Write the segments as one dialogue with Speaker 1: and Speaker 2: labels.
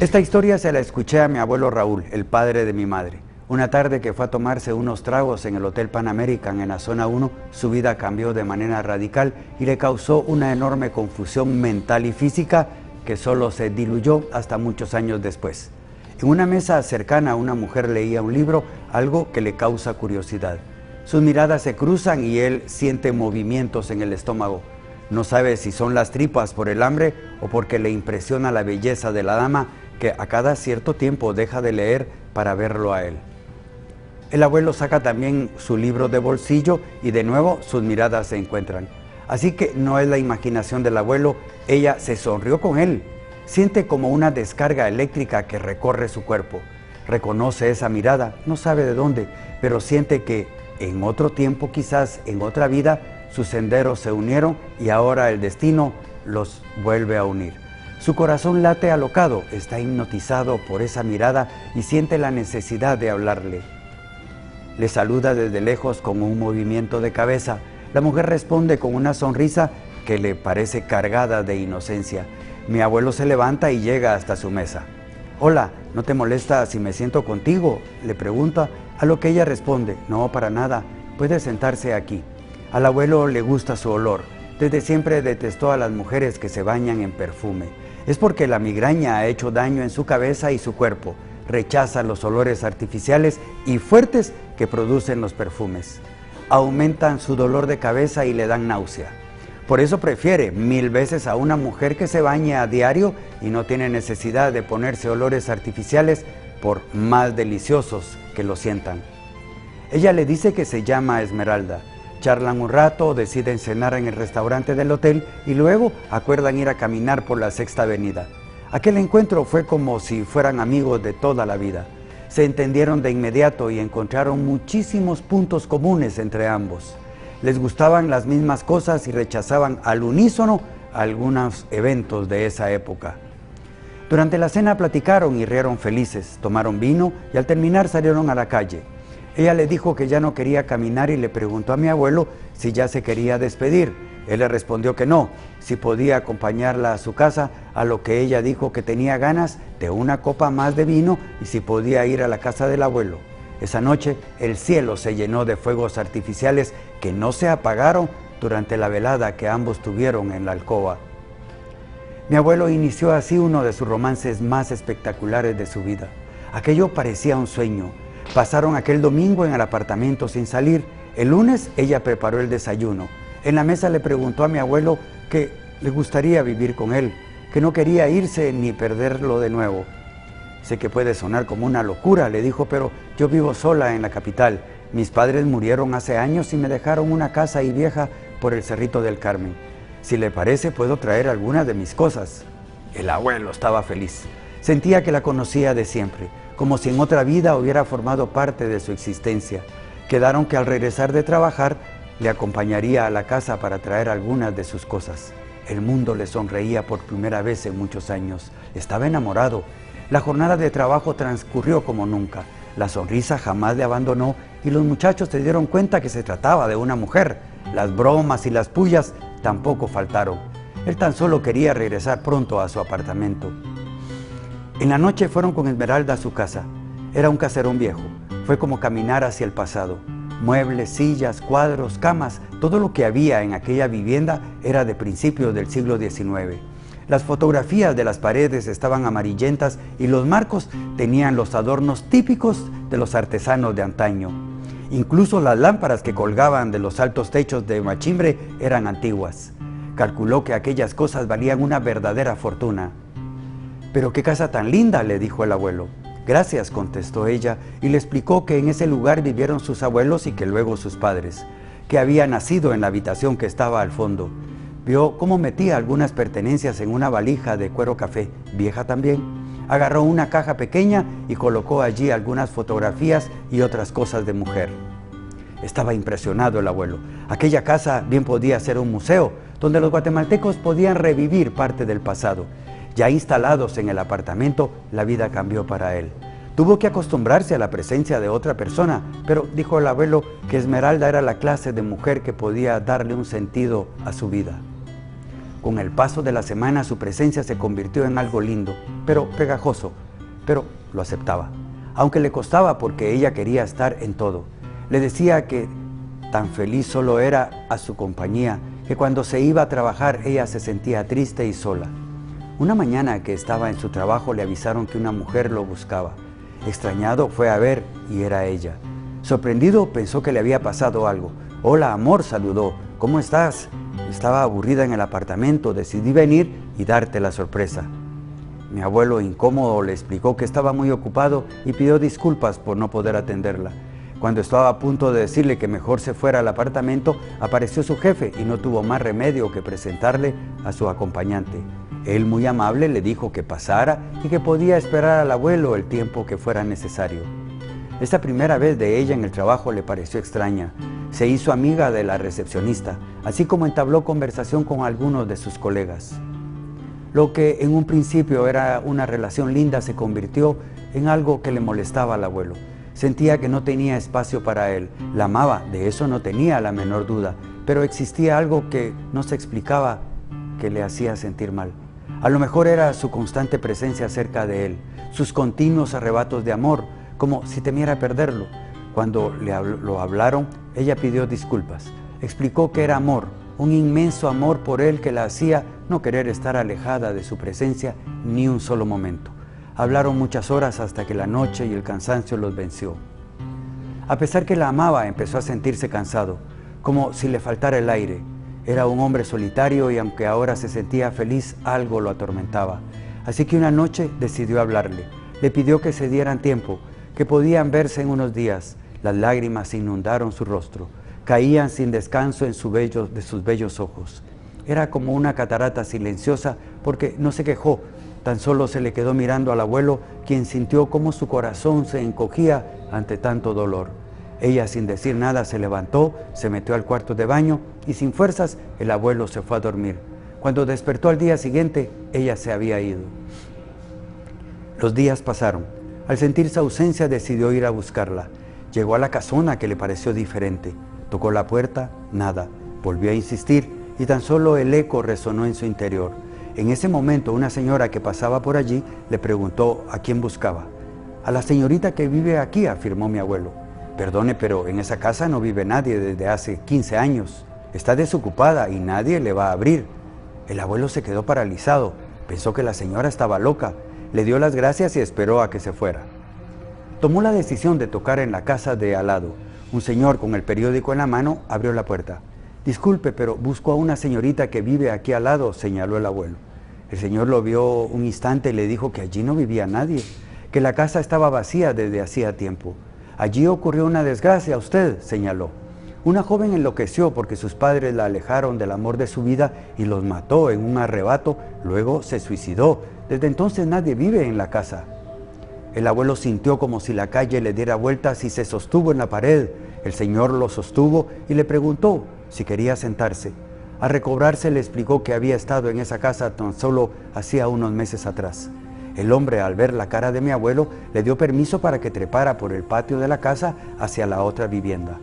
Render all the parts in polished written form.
Speaker 1: Esta historia se la escuché a mi abuelo Raúl, el padre de mi madre. Una tarde que fue a tomarse unos tragos en el Hotel Pan American en la zona 1, su vida cambió de manera radical y le causó una enorme confusión mental y física que solo se diluyó hasta muchos años después. En una mesa cercana, una mujer leía un libro, algo que le causa curiosidad. Sus miradas se cruzan y él siente movimientos en el estómago. No sabe si son las tripas por el hambre o porque le impresiona la belleza de la dama, que a cada cierto tiempo deja de leer para verlo a él. El abuelo saca también su libro de bolsillo y de nuevo sus miradas se encuentran. Así que no es la imaginación del abuelo, ella se sonrió con él. Siente como una descarga eléctrica que recorre su cuerpo. Reconoce esa mirada, no sabe de dónde, pero siente que en otro tiempo, quizás en otra vida, sus senderos se unieron y ahora el destino los vuelve a unir. Su corazón late alocado, está hipnotizado por esa mirada y siente la necesidad de hablarle. Le saluda desde lejos con un movimiento de cabeza. La mujer responde con una sonrisa que le parece cargada de inocencia. Mi abuelo se levanta y llega hasta su mesa. «Hola, ¿no te molesta si me siento contigo?», le pregunta, a lo que ella responde: «No, para nada, puede sentarse aquí». Al abuelo le gusta su olor. Desde siempre detestó a las mujeres que se bañan en perfume. Es porque la migraña ha hecho daño en su cabeza y su cuerpo. Rechaza los olores artificiales y fuertes que producen los perfumes. Aumentan su dolor de cabeza y le dan náusea. Por eso prefiere 1000 veces a una mujer que se bañe a diario y no tiene necesidad de ponerse olores artificiales, por más deliciosos que lo sientan. Ella le dice que se llama Esmeralda. Charlan un rato, deciden cenar en el restaurante del hotel y luego acuerdan ir a caminar por la Sexta Avenida. Aquel encuentro fue como si fueran amigos de toda la vida. Se entendieron de inmediato y encontraron muchísimos puntos comunes entre ambos. Les gustaban las mismas cosas y rechazaban al unísono algunos eventos de esa época. Durante la cena platicaron y rieron felices, tomaron vino y al terminar salieron a la calle. Ella le dijo que ya no quería caminar y le preguntó a mi abuelo si ya se quería despedir. Él le respondió que no, si podía acompañarla a su casa, a lo que ella dijo que tenía ganas de una copa más de vino y si podía ir a la casa del abuelo. Esa noche el cielo se llenó de fuegos artificiales que no se apagaron durante la velada que ambos tuvieron en la alcoba. Mi abuelo inició así uno de sus romances más espectaculares de su vida. Aquello parecía un sueño. Pasaron aquel domingo en el apartamento sin salir. El lunes ella preparó el desayuno. En la mesa le preguntó a mi abuelo que le gustaría vivir con él, que no quería irse ni perderlo de nuevo. Sé que puede sonar como una locura, le dijo, pero yo vivo sola en la capital. Mis padres murieron hace años y me dejaron una casa ahí vieja por el Cerrito del Carmen. Si le parece, puedo traer algunas de mis cosas. El abuelo estaba feliz. Sentía que la conocía de siempre, como si en otra vida hubiera formado parte de su existencia. Quedaron que al regresar de trabajar, le acompañaría a la casa para traer algunas de sus cosas. El mundo le sonreía por primera vez en muchos años. Estaba enamorado. La jornada de trabajo transcurrió como nunca. La sonrisa jamás le abandonó y los muchachos se dieron cuenta que se trataba de una mujer. Las bromas y las pullas tampoco faltaron. Él tan solo quería regresar pronto a su apartamento. En la noche fueron con Esmeralda a su casa. Era un caserón viejo. Fue como caminar hacia el pasado. Muebles, sillas, cuadros, camas, todo lo que había en aquella vivienda era de principios del siglo XIX. Las fotografías de las paredes estaban amarillentas y los marcos tenían los adornos típicos de los artesanos de antaño. Incluso las lámparas que colgaban de los altos techos de machimbre eran antiguas. Calculó que aquellas cosas valían una verdadera fortuna. «¿Pero qué casa tan linda?», le dijo el abuelo. «Gracias», contestó ella, y le explicó que en ese lugar vivieron sus abuelos y que luego sus padres, que había nacido en la habitación que estaba al fondo. Vio cómo metía algunas pertenencias en una valija de cuero café, vieja también. Agarró una caja pequeña y colocó allí algunas fotografías y otras cosas de mujer. Estaba impresionado el abuelo. Aquella casa bien podía ser un museo, donde los guatemaltecos podían revivir parte del pasado. Ya instalados en el apartamento, la vida cambió para él. Tuvo que acostumbrarse a la presencia de otra persona, pero dijo el abuelo que Esmeralda era la clase de mujer que podía darle un sentido a su vida. Con el paso de la semana su presencia se convirtió en algo lindo, pero pegajoso, pero lo aceptaba. Aunque le costaba porque ella quería estar en todo. Le decía que tan feliz solo era a su compañía, que cuando se iba a trabajar ella se sentía triste y sola. Una mañana que estaba en su trabajo le avisaron que una mujer lo buscaba. Extrañado fue a ver y era ella. Sorprendido pensó que le había pasado algo. «Hola, amor», saludó. «¿Cómo estás?» Estaba aburrida en el apartamento, decidí venir y darte la sorpresa. Mi abuelo, incómodo, le explicó que estaba muy ocupado y pidió disculpas por no poder atenderla. Cuando estaba a punto de decirle que mejor se fuera al apartamento, apareció su jefe y no tuvo más remedio que presentarle a su acompañante. Él, muy amable, le dijo que pasara y que podía esperar al abuelo el tiempo que fuera necesario. Esta primera vez de ella en el trabajo le pareció extraña. Se hizo amiga de la recepcionista, así como entabló conversación con algunos de sus colegas. Lo que en un principio era una relación linda se convirtió en algo que le molestaba al abuelo. Sentía que no tenía espacio para él. La amaba, de eso no tenía la menor duda, pero existía algo que no se explicaba que le hacía sentir mal. A lo mejor era su constante presencia cerca de él, sus continuos arrebatos de amor, como si temiera perderlo. Cuando lo hablaron, ella pidió disculpas. Explicó que era amor, un inmenso amor por él que la hacía no querer estar alejada de su presencia ni un solo momento. Hablaron muchas horas hasta que la noche y el cansancio los venció. A pesar que la amaba, empezó a sentirse cansado, como si le faltara el aire. Era un hombre solitario y aunque ahora se sentía feliz, algo lo atormentaba. Así que una noche decidió hablarle. Le pidió que se dieran tiempo, que podían verse en unos días. Las lágrimas inundaron su rostro, caían sin descanso de sus bellos ojos. Era como una catarata silenciosa porque no se quejó, tan solo se le quedó mirando al abuelo, quien sintió cómo su corazón se encogía ante tanto dolor. Ella, sin decir nada, se levantó, se metió al cuarto de baño y sin fuerzas el abuelo se fue a dormir. Cuando despertó al día siguiente, ella se había ido. Los días pasaron. Al sentir su ausencia, decidió ir a buscarla. Llegó a la casona que le pareció diferente. Tocó la puerta, nada. Volvió a insistir y tan solo el eco resonó en su interior. En ese momento, una señora que pasaba por allí le preguntó a quién buscaba. «A la señorita que vive aquí», afirmó mi abuelo. «Perdone, pero en esa casa no vive nadie desde hace 15 años. Está desocupada y nadie le va a abrir». El abuelo se quedó paralizado. Pensó que la señora estaba loca. Le dio las gracias y esperó a que se fuera. Tomó la decisión de tocar en la casa de al lado. Un señor con el periódico en la mano abrió la puerta. «Disculpe, pero busco a una señorita que vive aquí al lado», señaló el abuelo. El señor lo vio un instante y le dijo que allí no vivía nadie, que la casa estaba vacía desde hacía tiempo. «Allí ocurrió una desgracia, usted», señaló. Una joven enloqueció porque sus padres la alejaron del amor de su vida y los mató en un arrebato, luego se suicidó. Desde entonces nadie vive en la casa. El abuelo sintió como si la calle le diera vueltas y se sostuvo en la pared. El señor lo sostuvo y le preguntó si quería sentarse. Al recobrarse le explicó que había estado en esa casa tan solo hacía unos meses atrás. El hombre, al ver la cara de mi abuelo, le dio permiso para que trepara por el patio de la casa hacia la otra vivienda.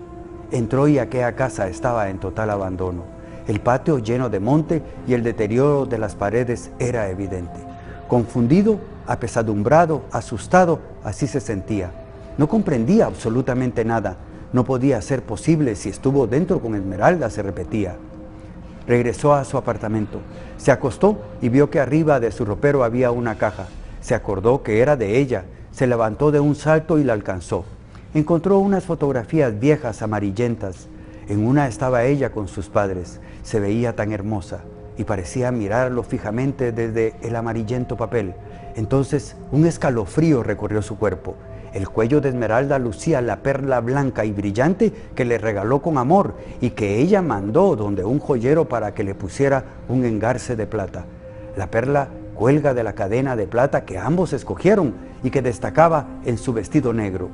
Speaker 1: Entró y aquella casa estaba en total abandono. El patio lleno de monte y el deterioro de las paredes era evidente. Confundido, apesadumbrado, asustado, así se sentía. No comprendía absolutamente nada. No podía ser posible si estuvo dentro con Esmeralda, se repetía. Regresó a su apartamento. Se acostó y vio que arriba de su ropero había una caja. Se acordó que era de ella. Se levantó de un salto y la alcanzó. Encontró unas fotografías viejas, amarillentas. En una estaba ella con sus padres. Se veía tan hermosa y parecía mirarlo fijamente desde el amarillento papel. Entonces un escalofrío recorrió su cuerpo. El cuello de Esmeralda lucía la perla blanca y brillante que le regaló con amor y que ella mandó donde un joyero para que le pusiera un engarce de plata. La perla cuelga de la cadena de plata que ambos escogieron y que destacaba en su vestido negro.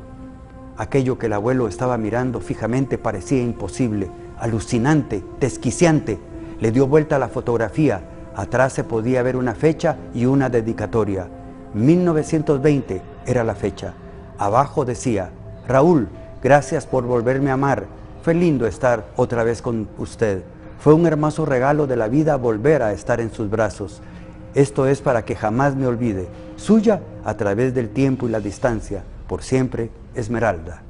Speaker 1: Aquello que el abuelo estaba mirando fijamente parecía imposible, alucinante, desquiciante. Le dio vuelta a la fotografía. Atrás se podía ver una fecha y una dedicatoria. 1920 era la fecha. Abajo decía: «Raúl, gracias por volverme a amar. Fue lindo estar otra vez con usted. Fue un hermoso regalo de la vida volver a estar en sus brazos. Esto es para que jamás me olvide. Suya a través del tiempo y la distancia. Por siempre, Esmeralda.